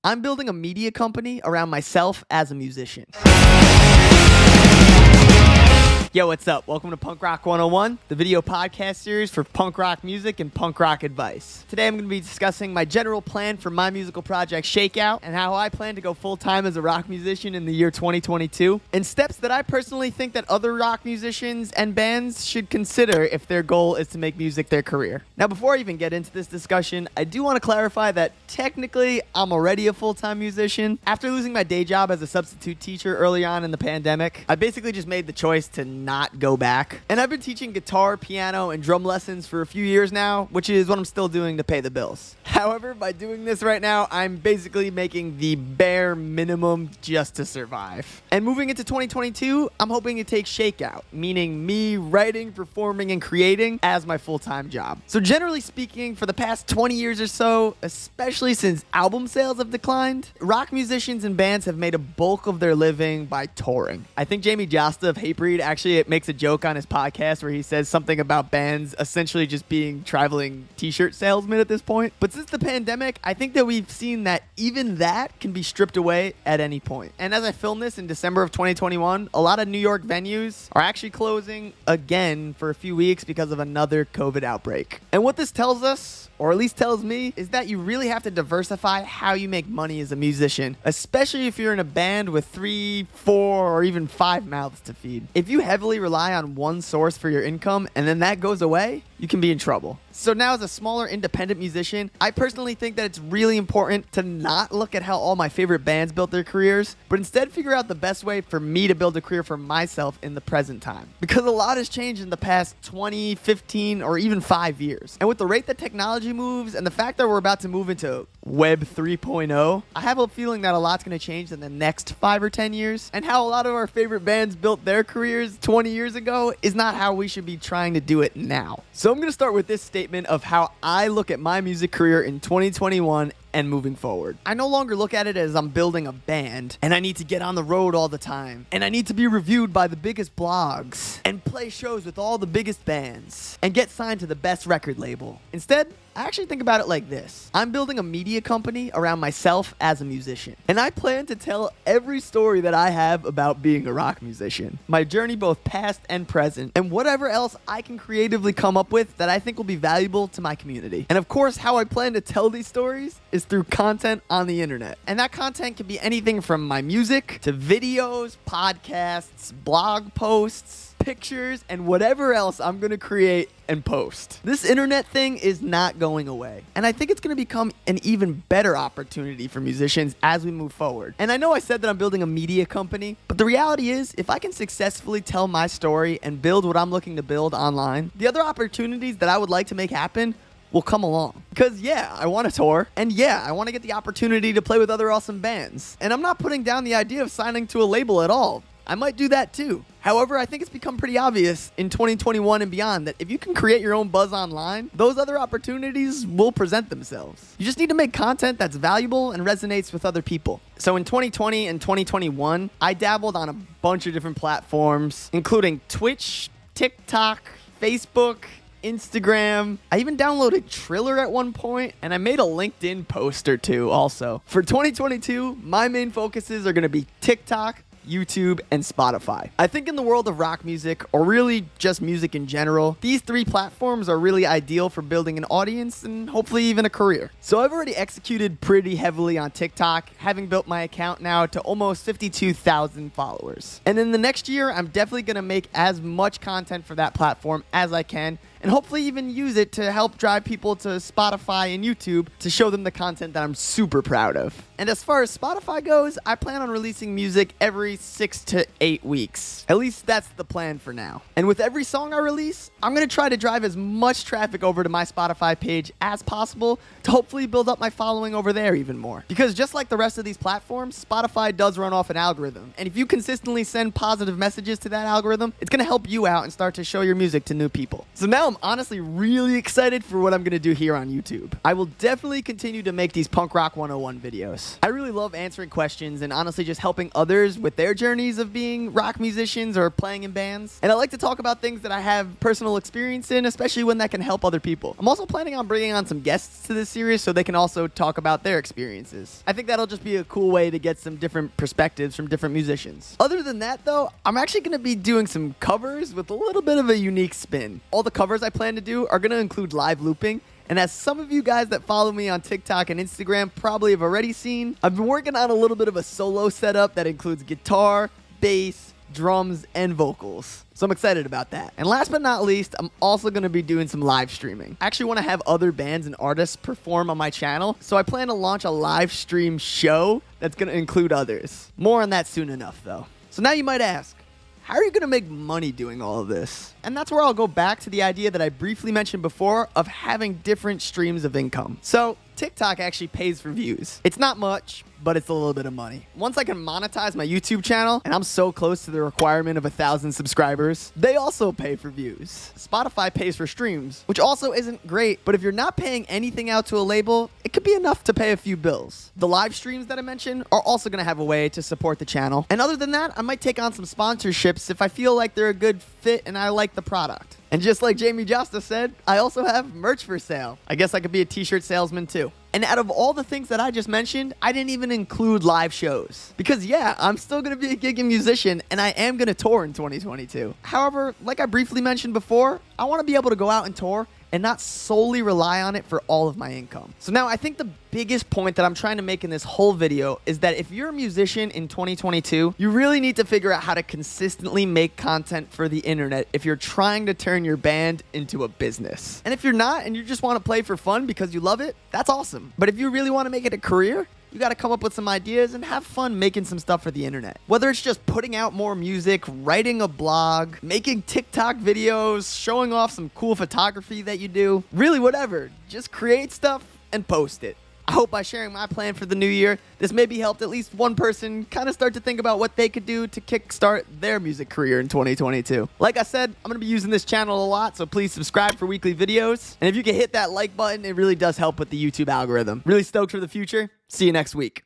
I'm building a media company around myself as a musician. Yo, what's up? Welcome to Punk Rock 101, the video podcast series for punk rock music and punk rock advice. Today I'm going to be discussing my general plan for my musical project Shakeout and how I plan to go full-time as a rock musician in the year 2022, and steps that I personally think that other rock musicians and bands should consider if their goal is to make music their career. Now, before I even get into this discussion, I do want to clarify that technically I'm already a full-time musician. After losing my day job as a substitute teacher early on in the pandemic, I basically just made the choice to not go back. And I've been teaching guitar, piano, and drum lessons for a few years now, which is what I'm still doing to pay the bills. However, by doing this right now, I'm basically making the bare minimum just to survive. And moving into 2022, I'm hoping to take Shakeout, meaning me writing, performing, and creating as my full-time job. So generally speaking, for the past 20 years or so, especially since album sales have declined, rock musicians and bands have made a bulk of their living by touring. I think Jamie Josta of Hatebreed actually makes a joke on his podcast where he says something about bands essentially just being traveling t-shirt salesmen at this point. But since the pandemic, I think that we've seen that even that can be stripped away at any point. And as I film this in December of 2021, a lot of New York venues are actually closing again for a few weeks because of another COVID outbreak. And what this tells us, or at least tells me, is that you really have to diversify how you make money as a musician, especially if you're in a band with 3, 4, or even 5 mouths to feed. If you heavily rely on one source for your income and then that goes away, you can be in trouble. So now, as a smaller independent musician, I personally think that it's really important to not look at how all my favorite bands built their careers, but instead figure out the best way for me to build a career for myself in the present time. Because a lot has changed in the past 20, 15, or even 5 years. And with the rate that technology moves and the fact that we're about to move into Web 3.0, I have a feeling that a lot's going to change in the next 5 or 10 years. And how a lot of our favorite bands built their careers 20 years ago is not how we should be trying to do it now. So I'm going to start with this statement of how I look at my music career in 2021 and moving forward. I no longer look at it as I'm building a band and I need to get on the road all the time and I need to be reviewed by the biggest blogs and play shows with all the biggest bands and get signed to the best record label. Instead, I actually think about it like this. I'm building a media company around myself as a musician, and I plan to tell every story that I have about being a rock musician, my journey both past and present, and whatever else I can creatively come up with that I think will be valuable to my community. And of course, how I plan to tell these stories is through content on the internet. And that content can be anything from my music to videos, podcasts, blog posts, pictures, and whatever else I'm going to create and post. This internet thing is not going away. And I think it's going to become an even better opportunity for musicians as we move forward. And I know I said that I'm building a media company, but the reality is, if I can successfully tell my story and build what I'm looking to build online, the other opportunities that I would like to make happen will come along. Because yeah, I want to tour, and yeah, I want to get the opportunity to play with other awesome bands. And I'm not putting down the idea of signing to a label at all. I might do that too. However, I think it's become pretty obvious in 2021 and beyond that if you can create your own buzz online, those other opportunities will present themselves. You just need to make content that's valuable and resonates with other people. So in 2020 and 2021, I dabbled on a bunch of different platforms, including Twitch, TikTok, Facebook, Instagram. I even downloaded Triller at one point, and I made a LinkedIn post or two also. For 2022, my main focuses are going to be TikTok, YouTube, and Spotify. I think in the world of rock music, or really just music in general, these 3 platforms are really ideal for building an audience and hopefully even a career. So I've already executed pretty heavily on TikTok, having built my account now to almost 52,000 followers. And in the next year, I'm definitely going to make as much content for that platform as I can, and hopefully even use it to help drive people to Spotify and YouTube to show them the content that I'm super proud of. And as far as Spotify goes, I plan on releasing music every 6 to 8 weeks. At least that's the plan for now. And with every song I release, I'm going to try to drive as much traffic over to my Spotify page as possible to hopefully build up my following over there even more. Because just like the rest of these platforms, Spotify does run off an algorithm. And if you consistently send positive messages to that algorithm, it's going to help you out and start to show your music to new people. So now I'm honestly really excited for what I'm going to do here on YouTube. I will definitely continue to make these Punk Rock 101 videos. I really love answering questions and honestly just helping others with their journeys of being rock musicians or playing in bands. And I like to talk about things that I have personal experience in, especially when that can help other people. I'm also planning on bringing on some guests to this series so they can also talk about their experiences. I think that'll just be a cool way to get some different perspectives from different musicians. Other than that, though, I'm actually going to be doing some covers with a little bit of a unique spin. All the covers I plan to do are going to include live looping. And as some of you guys that follow me on TikTok and Instagram probably have already seen, I've been working on a little bit of a solo setup that includes guitar, bass, drums, and vocals. So I'm excited about that. And last but not least, I'm also going to be doing some live streaming. I actually want to have other bands and artists perform on my channel, so I plan to launch a live stream show that's going to include others. More on that soon enough, though. So now you might ask, how are you going to make money doing all of this? And that's where I'll go back to the idea that I briefly mentioned before of having different streams of income. So TikTok actually pays for views. It's not much, but it's a little bit of money. Once I can monetize my YouTube channel, and I'm so close to the requirement of 1,000 subscribers, they also pay for views. Spotify pays for streams, which also isn't great, but if you're not paying anything out to a label, it could be enough to pay a few bills. The live streams that I mentioned are also gonna have a way to support the channel. And other than that, I might take on some sponsorships if I feel like they're a good fit and I like the product. And just like Jamie Josta said, I also have merch for sale. I guess I could be a t-shirt salesman too. And out of all the things that I just mentioned, I didn't even include live shows. Because yeah, I'm still going to be a gigging musician and I am going to tour in 2022. However, like I briefly mentioned before, I want to be able to go out and tour and not solely rely on it for all of my income. So now I think the biggest point that I'm trying to make in this whole video is that if you're a musician in 2022, you really need to figure out how to consistently make content for the internet if you're trying to turn your band into a business. And if you're not and you just want to play for fun because you love it, that's awesome. But if you really want to make it a career, you got to come up with some ideas and have fun making some stuff for the internet. Whether it's just putting out more music, writing a blog, making TikTok videos, showing off some cool photography that you do, really whatever. Just create stuff and post it. I hope by sharing my plan for the new year, this maybe helped at least one person kind of start to think about what they could do to kickstart their music career in 2022. Like I said, I'm going to be using this channel a lot, so please subscribe for weekly videos. And if you can hit that like button, it really does help with the YouTube algorithm. Really stoked for the future. See you next week.